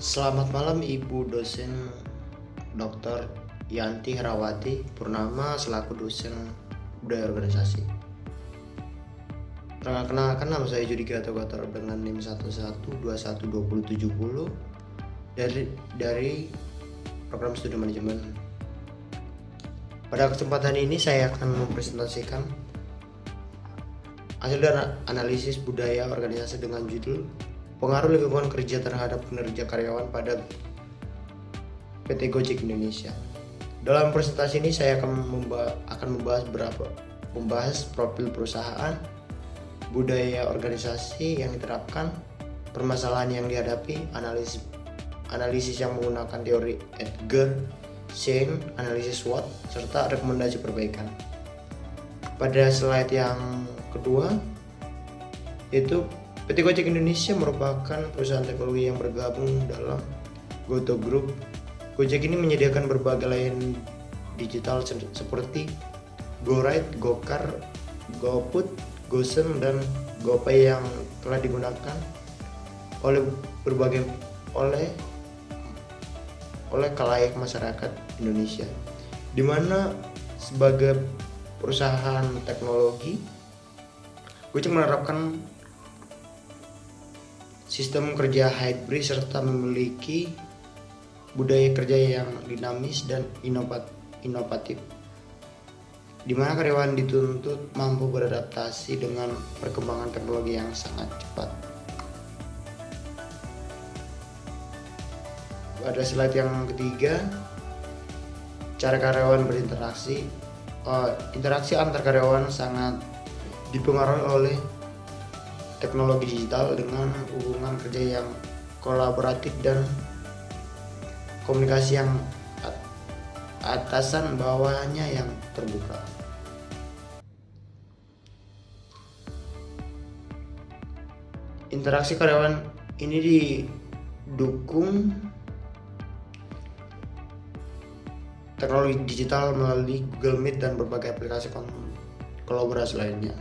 Selamat malam Ibu dosen Dr. Yanti Herawati Purnama selaku dosen budaya organisasi. Perkenalkan, nama saya Judika Togator dengan NIM 11212070 dari program studi manajemen. Pada kesempatan ini saya akan mempresentasikan hasil dari analisis budaya organisasi dengan judul Pengaruh lingkungan kerja terhadap kinerja karyawan pada PT Gojek Indonesia. Dalam presentasi ini saya akan membahas profil perusahaan, budaya organisasi yang diterapkan, permasalahan yang dihadapi, analisis yang menggunakan teori Edgar Schein, analisis SWOT, serta rekomendasi perbaikan. Pada slide yang kedua, yaitu PT Gojek Indonesia merupakan perusahaan teknologi yang bergabung dalam Goto Group. Gojek ini menyediakan berbagai layanan digital seperti GoRide, GoCar, GoFood, GoSend, dan GoPay yang telah digunakan oleh khalayak masyarakat Indonesia. Di mana sebagai perusahaan teknologi, Gojek menerapkan sistem kerja hybrid serta memiliki budaya kerja yang dinamis dan inovatif, di mana karyawan dituntut mampu beradaptasi dengan perkembangan teknologi yang sangat cepat. Pada slide yang ketiga, cara karyawan berinteraksi. Interaksi antar karyawan sangat dipengaruhi oleh teknologi digital dengan hubungan kerja yang kolaboratif dan komunikasi yang atasan bawahnya yang terbuka. Interaksi karyawan ini didukung teknologi digital melalui Google Meet dan berbagai aplikasi kolaborasi lainnya,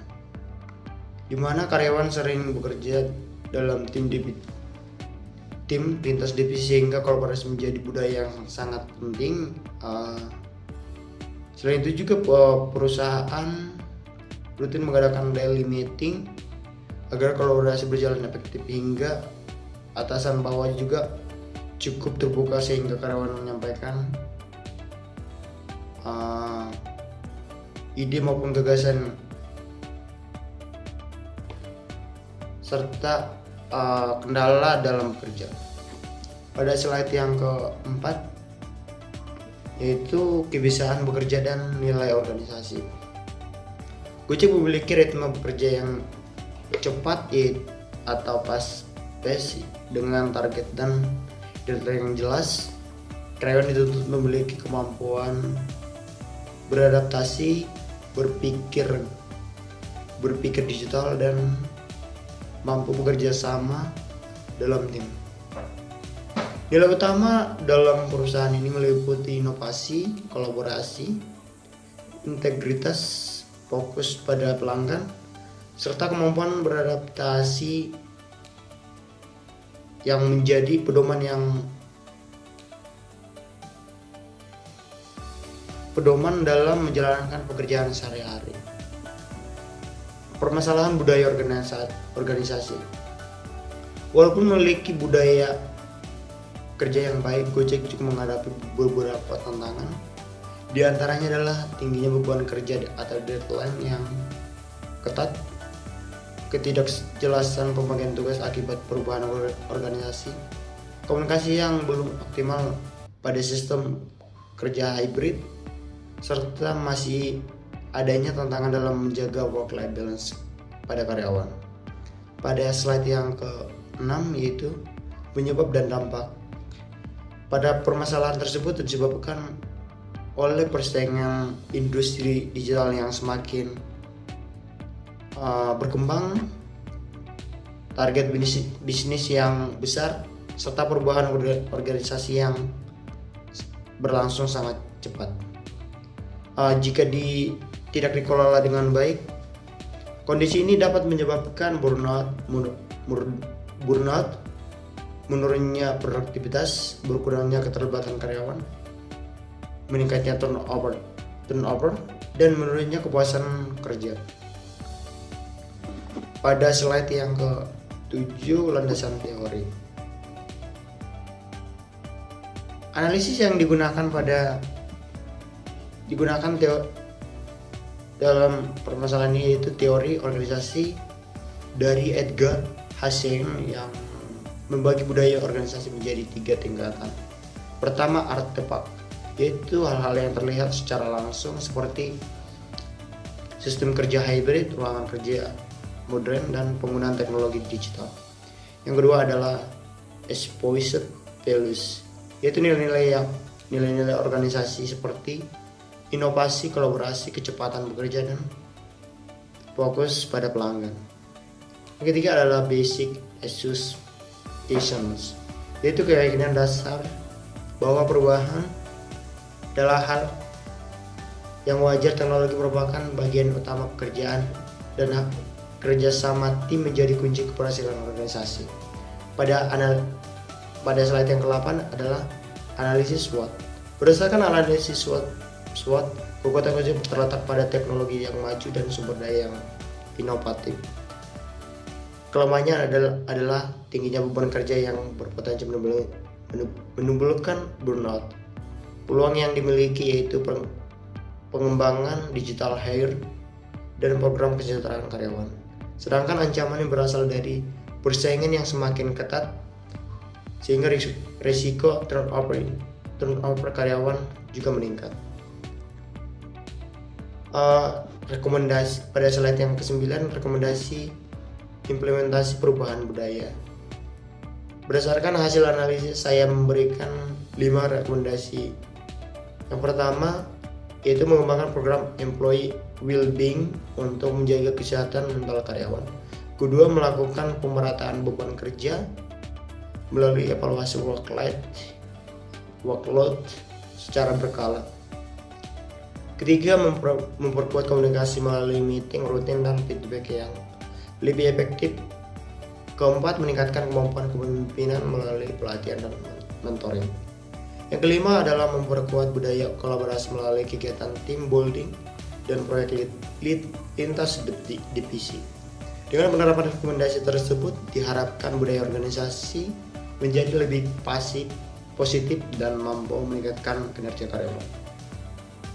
di mana karyawan sering bekerja dalam tim lintas divisi sehingga kolaborasi menjadi budaya yang sangat penting. Selain itu juga perusahaan rutin mengadakan daily meeting agar kolaborasi berjalan efektif, hingga atasan bawah juga cukup terbuka sehingga karyawan menyampaikan ide maupun gagasan serta kendala dalam bekerja. Pada slide yang keempat, yaitu kebiasaan bekerja dan nilai organisasi. Gojek memiliki ritme bekerja yang cepat atau fast-paced dengan target dan deadline yang jelas. Karyawan dituntut memiliki kemampuan beradaptasi, berpikir digital, dan mampu bekerja sama dalam tim. Nilai utama dalam perusahaan ini meliputi inovasi, kolaborasi, integritas, fokus pada pelanggan, serta kemampuan beradaptasi yang menjadi pedoman dalam menjalankan pekerjaan sehari-hari. Permasalahan budaya organisasi. Walaupun memiliki budaya kerja yang baik, Gojek juga menghadapi beberapa tantangan. Di antaranya adalah tingginya beban kerja atau deadline yang ketat, ketidakjelasan pembagian tugas akibat perubahan organisasi, komunikasi yang belum optimal pada sistem kerja hybrid, serta masih adanya tantangan dalam menjaga work-life balance pada karyawan. Pada slide yang ke-6, yaitu penyebab dan dampak. Pada permasalahan tersebut disebabkan oleh persaingan industri digital yang semakin berkembang, target bisnis yang besar, serta perubahan organisasi yang berlangsung sangat cepat. Jika tidak dikelola dengan baik, kondisi ini dapat menyebabkan burnout, menurunnya produktivitas, berkurangnya keterlibatan karyawan, meningkatnya turnover, dan menurunnya kepuasan kerja. Pada slide yang ke-7, landasan teori. Analisis yang digunakan dalam permasalahan ini yaitu teori organisasi dari Edgar Hassing yang membagi budaya organisasi menjadi 3 tingkatan. Pertama, artefak, yaitu hal-hal yang terlihat secara langsung seperti sistem kerja hybrid, ruangan kerja modern, dan penggunaan teknologi digital. Yang kedua adalah espoused values, yaitu nilai-nilai organisasi seperti inovasi, kolaborasi, kecepatan bekerja, dan fokus pada pelanggan. Yang ketiga adalah basic assumptions, yaitu keyakinan dasar bahwa perubahan adalah hal yang wajar. Teknologi merupakan bagian utama pekerjaan dan kerjasama tim menjadi kunci keberhasilan organisasi. Pada slide yang ke-8 adalah analisis SWOT. Berdasarkan analisis SWOT, kekuatan kerja terletak pada teknologi yang maju dan sumber daya yang inovatif. Kelemahannya adalah tingginya beban kerja yang berpotensi menimbulkan burnout. Peluang yang dimiliki yaitu pengembangan digital hire dan program kesejahteraan karyawan. Sedangkan ancaman yang berasal dari persaingan yang semakin ketat sehingga risiko turnover karyawan juga meningkat. Rekomendasi pada slide yang ke-9, rekomendasi implementasi perubahan budaya. Berdasarkan hasil analisis, saya memberikan 5 rekomendasi. Yang pertama yaitu mengembangkan program employee well-being untuk menjaga kesehatan mental karyawan. Kedua, melakukan pemerataan beban kerja melalui evaluasi workload secara berkala. Ketiga, memperkuat komunikasi melalui meeting rutin dan feedback yang lebih efektif. Keempat, meningkatkan kemampuan kepemimpinan melalui pelatihan dan mentoring. Yang kelima adalah memperkuat budaya kolaborasi melalui kegiatan team building dan proyek lintas divisi. Dengan penerapan rekomendasi tersebut, diharapkan budaya organisasi menjadi lebih positif dan mampu meningkatkan kinerja karyawan.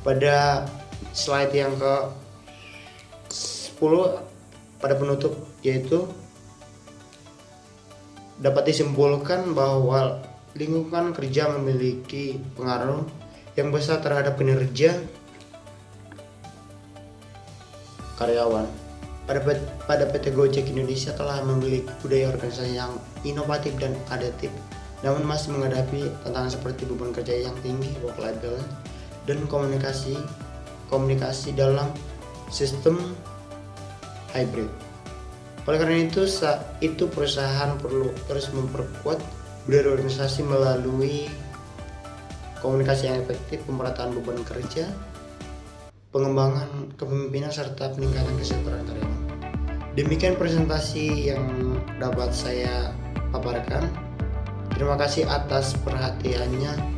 Pada slide yang ke-10 pada penutup, yaitu dapat disimpulkan bahwa lingkungan kerja memiliki pengaruh yang besar terhadap kinerja karyawan. Pada PT Gojek Indonesia telah memiliki budaya organisasi yang inovatif dan adaptif, namun masih menghadapi tantangan seperti beban kerja yang tinggi, work-life balance, dan komunikasi dalam sistem hybrid. Oleh karena itu perusahaan perlu terus memperkuat budaya organisasi melalui komunikasi yang efektif, pemerataan beban kerja, pengembangan kepemimpinan, serta peningkatan kesejahteraan karyawan. Demikian presentasi yang dapat saya paparkan. Terima kasih atas perhatiannya.